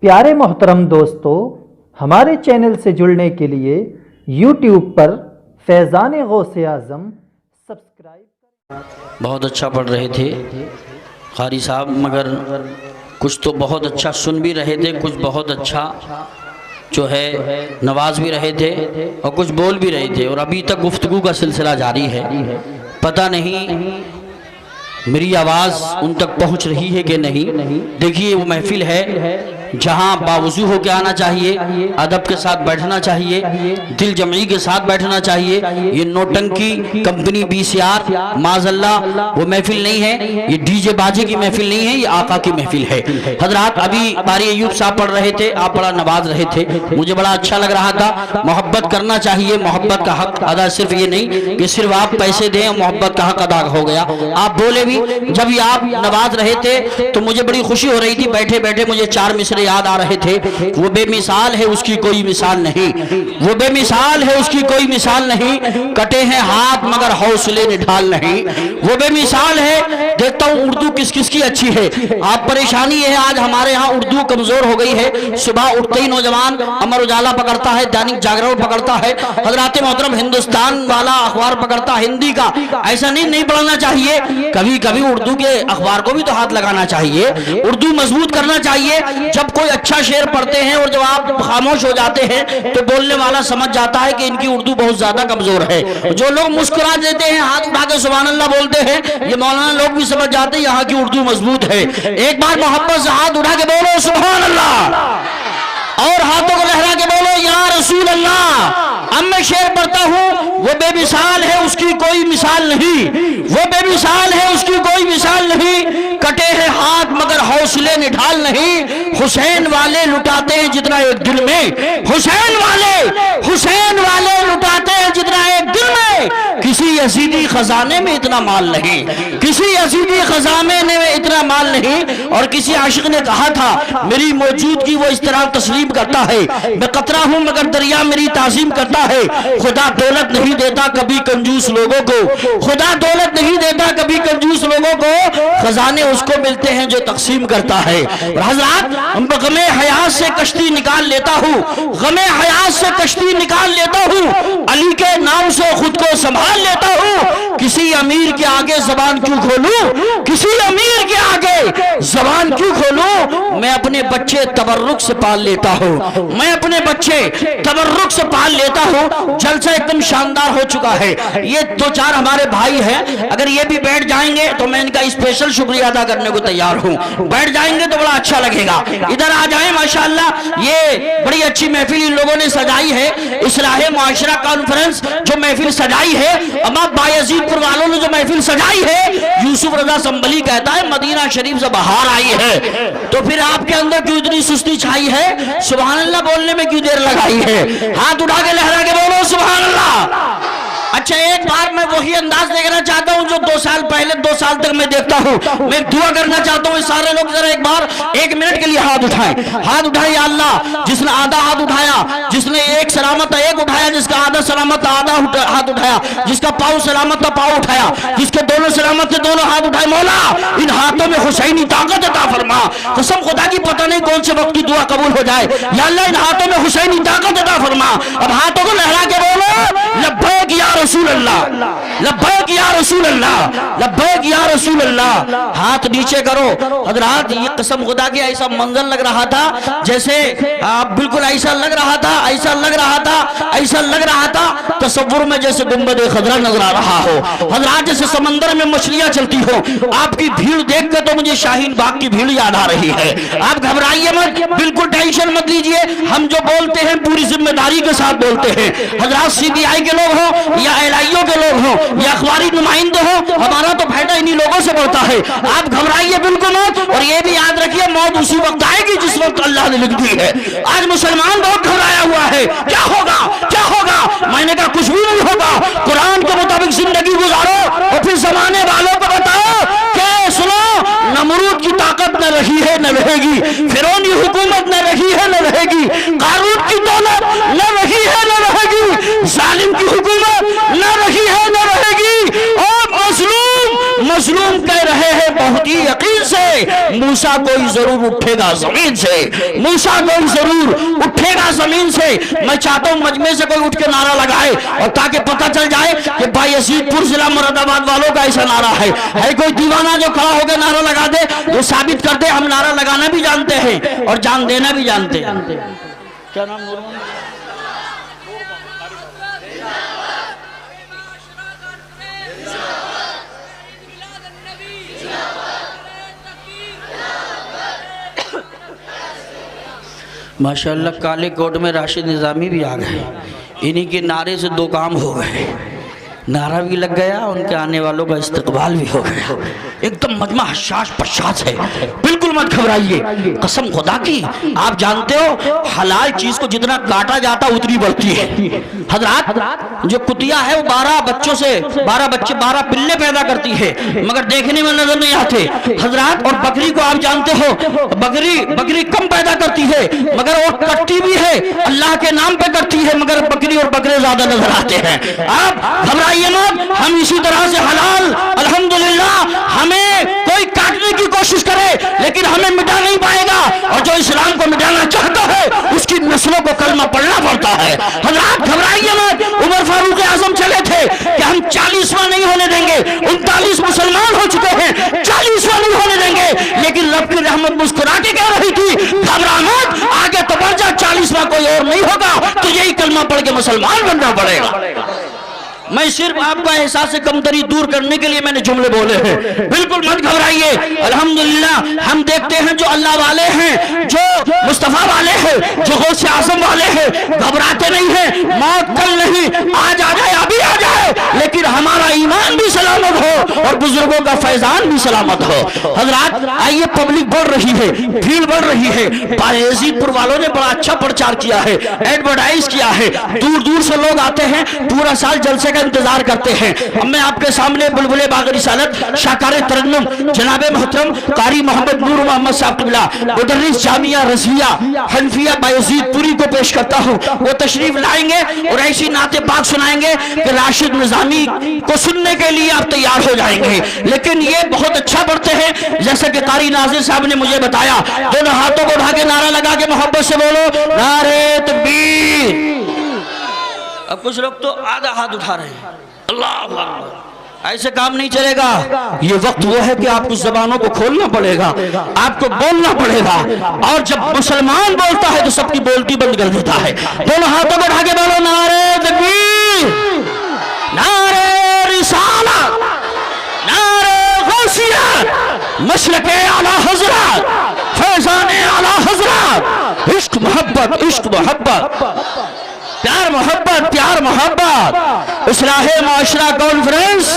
प्यारे मोहतरम दोस्तों, हमारे चैनल से जुड़ने के लिए यूट्यूब पर फैज़ान गौसे आज़म सब्सक्राइब करें। बहुत अच्छा पढ़ रहे थे कारी साहब, मगर कुछ तो बहुत अच्छा सुन भी रहे थे, कुछ बहुत अच्छा जो है नवाज भी रहे थे और कुछ बोल भी रहे थे, और अभी तक गुफ्तगू का सिलसिला जारी है। पता नहीं मेरी आवाज़ उन तक पहुंच रही है कि नहीं। देखिए, वो महफिल है जहां बावजू होकर आना चाहिए, अदब के साथ बैठना चाहिए, दिल जमई के साथ बैठना चाहिए। ये नोटंकी कंपनी बीसीआर माज़ल्ला वो महफिल नहीं है, ये डीजे बाजे की महफिल नहीं है, ये आका की महफिल है। हजरात, अभी बारी अयूब साहब पढ़ रहे थे, आप बड़ा नवाज रहे थे, मुझे बड़ा अच्छा लग रहा था। मोहब्बत करना चाहिए, मोहब्बत का हक अदा सिर्फ ये नहीं कि सिर्फ आप पैसे दें और मोहब्बत का हक अदा हो गया। आप बोले भी, जब ये आप नवाज रहे थे तो मुझे बड़ी खुशी हो रही थी, बैठे बैठे मुझे 4 मिसरे याद आ रहे थे। वो बेमिसाल है, उसकी कोई मिसाल नहीं, वो बेमिसाल है, उसकी कोई मिसाल नहीं। कटे हैं हाथ मगर हौसले निढाल नहीं, वो बेमिसाल है। देखता हूँ उर्दू किस किस की अच्छी है। आप परेशानी ये है, आज हमारे यहाँ उर्दू कमजोर हो गई है। सुबह उठते ही नौजवान अमर उजाला पकड़ता है, दैनिक जागरण पकड़ता है, हजरात मोहतरम हिंदुस्तान वाला अखबार पकड़ता है हिंदी का। ऐसा नहीं पढ़ना चाहिए। कभी कभी उर्दू के अखबार को भी तो हाथ लगाना चाहिए, उर्दू मजबूत करना चाहिए। जब कोई अच्छा शेर पढ़ते हैं और जब आप खामोश हो जाते हैं तो बोलने वाला समझ जाता है कि इनकी उर्दू बहुत ज्यादा कमजोर है। जो लोग मुस्कुरा देते हैं, हाथ उठा के सुभान अल्लाह बोलते हैं, ये मौलाना लोग भी समझ जाते हैं यहाँ की उर्दू मजबूत है। एक बार मोहब्बत से हाथ उठा के बोलो सुभान अल्लाह, और हाथों को लहरा के बोलो या रसूल अल्लाह। अब मैं शेर पढ़ता हूँ, वो बेमिसाल है, उसकी कोई मिसाल नहीं, वो बेमिसाल है, उसकी कोई मिसाल नहीं। कटे हैं हाथ मगर हौसले निढाल नहीं। हुसैन वाले लुटाते हैं जितना एक दिल में, हुसैन वाले लुटाते हैं जितना एक दिल में। किसी यजीदी खजाने में इतना माल नहीं, किसी यजीदी खजाने में इतना माल नहीं। और किसी आशिक ने कहा था, मेरी मौजूदगी वो इस तरह तस्लीम करता है, मैं कतरा हूं मगर दरिया मेरी ताजीम करता है। खुदा दौलत नहीं देता कभी कंजूस लोगों को, खुदा दौलत नहीं देता कभी कंजूस लोगों को, खजाने उसको मिलते हैं जो तकसीम करता है। हज़रात, गमे हयात से कश्ती निकाल लेता हूँ, गमे हयात से कश्ती निकाल लेता हूँ, अली के नाम से खुद को संभाल लेता हूँ। किसी अमीर के आगे जबान क्यों खोलूं, किसी अमीर के आगे जबान क्यों खोलूं। मैं अपने बच्चे तबर्रुक से पाल लेता हूँ, मैं अपने बच्चे तबर्रुक से पाल लेता हूँ। जलसा एकदम शानदार हो चुका है। ये 2-4 हमारे भाई हैं, अगर ये भी बैठ जाएंगे तो मैं इनका स्पेशल शुक्रिया अदा करने को तैयार हूँ। बैठ जाएंगे तो बड़ा अच्छा लगेगा। इधर आ जाए, माशाअल्लाह ये बड़ी अच्छी महफिल इन लोगों ने सजाई है। इस्लाहे मुआशरा कॉन्फ्रेंस जो महफिल सजाई है, अमा बायजीदपुर वालों ने जो महफिल सजाई है, यूसुफ रजा संभली कहता है मदीना शरीफ से बाहर आई है, तो फिर आपके अंदर क्यों इतनी सुस्ती छाई है? सुभान अल्लाह बोलने में क्यों देर लगाई है? हाथ उठा के लहरा के बोलो सुभान अल्लाह। अच्छा, एक बार मैं वही अंदाज देखना चाहता हूँ जो 2 साल पहले, 2 साल तक मैं देखता हूँ। मैं दुआ करना चाहता हूँ, सारे लोग जरा एक बार 1 मिनट के लिए हाथ उठाएं, हाथ उठाएं। या अल्लाह, जिसने आधा हाथ उठाया, जिसने एक सलामत एक उठाया, जिसका आधा सलामत आधा हाथ उठाया, जिसका पाँव सलामत था पाँव उठाया, जिसके दोनों सलामत थे दोनों हाथ उठाए। मौला, इन हाथों में हुसैनी ताकत अता फरमा। कसम खुदा की, पता नहीं कौन से वक्त की दुआ कबूल हो जाए। या अल्लाह, इन हाथों में हुसैनी ताकत अता फरमा। अब हाथों को लहरा के बोलो लब्बैक या रसूल अल्लाह, लब्बैक या रसूल अल्लाह, लब्बैक या रसूल अल्लाह। हाथ नीचे करो। हजरात, ये कसम खुदा की ऐसा मंजर लग रहा था जैसे बिल्कुल ऐसा लग रहा था, ऐसा लग रहा था, ऐसा लग रहा था तसव्वुर में जैसे गुंबद खजरा नजर आ रहा हो। हजरात, जैसे समंदर में मछलियां चलती हो। आपकी भीड़ देख कर तो मुझे शाहीन बाग की भीड़ याद आ रही है। आप घबराइए मत, बिल्कुल टेंशन मत लीजिए। हम जो बोलते हैं पूरी जिम्मेदारी के साथ बोलते हैं। हजरात, सीबीआई के लोग हो या एलआईओ के लोग हो या अखबारी नुमाइंदे हो, हमारा तो फायदा इन्हीं लोगों से पड़ता है। आप घबराइए बिल्कुल मत, और ये भी याद रखिए मौत उसी वक्त आएगी जिस वक्त अल्लाह ने लिख दी है। आज मुसलमान बहुत घबराया हुआ है, क्या होगा क्या होगा? मैंने कहा कुछ भी नहीं होगा। कुरान के मुताबिक जिंदगी गुजारो और फिर जमाने वालों को बताओ कि सुनो, नमरूद की ताकत न रही है न रहेगी, फिरौनी हुकूमत न रही है न रहेगी, कारून की दौलत न रही है न रहेगी, जालिम की हुकूमत न रही है न रहेगी। और मजलूम कह रहे हैं बहुत ही یقین سے موسیٰ کوئی ضرور اٹھے گا زمین سے، موسیٰ کوئی ضرور اٹھے گا زمین سے۔ میں چاہتا ہوں مجمع سے کوئی اٹھ کے نعرہ لگائے اور تاکہ پتہ چل جائے کہ بایزید پور ضلع مراد آباد والوں کا ایسا نعرہ ہے۔ ہے کوئی دیوانہ جو کھڑا ہو کے نعرہ لگا دے، جو ثابت کر دے ہم نعرہ لگانا بھی جانتے ہیں اور جان دینا بھی جانتے ہیں۔ کیا نام نورمان؟ ماشاءاللہ کالے کوٹ میں راشد نظامی بھی آ گئے، انہی کے نعرے سے دو کام ہو گئے، نعرہ بھی لگ گیا، ان کے آنے والوں کا استقبال بھی ہو گیا۔ ایک دم مجمع حشاش پرشاش ہے، بالکل مت گھبرائیے، قسم خدا کی آپ جانتے ہو حلال چیز کو جتنا کاٹا جاتا اتنی بڑھتی ہے۔ حضرات جو کتیا ہے وہ 12 بچوں سے 12 پلے پیدا کرتی ہے مگر دیکھنے میں نظر نہیں آتے۔ حضرات اور بکری کو آپ جانتے ہو بکری کم پیدا کرتی ہے مگر وہ کٹتی بھی ہے، اللہ کے نام پہ کرتی ہے مگر بکری اور بکرے زیادہ نظر آتے ہیں۔ آپ گھبرائیے مت، ہم اسی طرح سے حلال الحمدللہ، ہمیں کوئی کاٹنے کی کوشش کرے لیکن ہمیں مٹا نہیں پائے گا، اور جو اسلام کو مٹانا چاہتا ہے اس کی نسلوں کو کلمہ پڑھنا پڑتا ہے۔ حضرات گھبرائیے مت، عمر فاروق اعظم چلے تھے کہ ہم 40واں نہیں ہونے دیں گے، 39 مسلمان ہو چکے ہیں، 40واں نہیں ہونے دیں گے، لیکن رب کی رحمت مسکرا کے کہہ رہی تھی گھبرا مت، آگے تو بڑھ جا، 40واں کوئی اور نہیں ہوگا، تو یہی کلمہ پڑھ کے مسلمان بننا پڑے گا۔ میں صرف آپ کا احساس کمتری دور کرنے کے لیے میں نے جملے بولے ہیں، بالکل مت گھبرائیے۔ الحمدللہ ہم دیکھتے ہیں جو اللہ والے ہیں، جو مصطفیٰ والے ہیں، جو غوث اعظم والے ہیں، گھبراتے نہیں ہیں، موت کل نہیں، آج آ جائے ابھی آ جائے، لیکن ہمارا ایمان بھی سلامت ہو اور بزرگوں کا فیضان بھی سلامت ہو۔ حضرات آئیے، پبلک بڑھ رہی ہے، بھیڑ بڑھ رہی ہے، بایزید پور والوں نے بڑا اچھا پرچار کیا ہے، ایڈورٹائز کیا ہے، دور دور سے لوگ آتے ہیں، پورا سال جلسے انتظار کرتے ہیں۔ اب میں آپ کے سامنے بلبل باغ رسالت شاکار ترنم جناب محترم قاری محمد نور محمد صاحب قبلہ مدرس جامعہ رضویہ حنفیہ بایزید پوری کو پیش کرتا ہوں، وہ تشریف لائیں گے اور ایسی نعت پاک سنائیں گے کہ راشد نظامی کو سننے کے لیے آپ تیار ہو جائیں گے۔ لیکن یہ بہت اچھا پڑھتے ہیں، جیسا کہ قاری ناظر صاحب نے مجھے بتایا، دونوں ہاتھوں کو اٹھا کے نعرہ لگا کے محبت سے بولو نعرہ تکبیر۔ اب کچھ لوگ تو آدھا ہاتھ اٹھا رہے ہیں، اللہ اکبر، ایسے کام نہیں چلے گا۔ یہ وقت وہ ہے کہ آپ کو زبانوں کو کھولنا پڑے گا، آپ کو بولنا پڑے گا، اور جب مسلمان بولتا ہے تو سب کی بولتی بند کر دیتا ہے۔ دونوں ہاتھوں کو اٹھا کے بولو نعرہ تکبیر، نعرہ رسالت، نعرہ غوثیت، مشرق اعلی حضرت، فیضان اعلی حضرت، عشق محبت، عشق محبت، پیار محبت، پیار محبت، اصلاح معاشرہ کانفرنس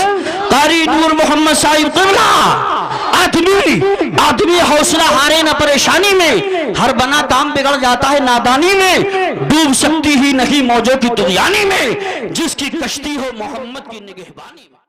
قاری نور محمد صاحب قبلہ۔ آدمی حوصلہ ہارے نہ پریشانی میں، ہر بنا کام بگڑ جاتا ہے نادانی میں، ڈوب سکتی ہی نہیں موجوں کی طغیانی میں، جس کی کشتی ہو محمد کی نگہبانی میں۔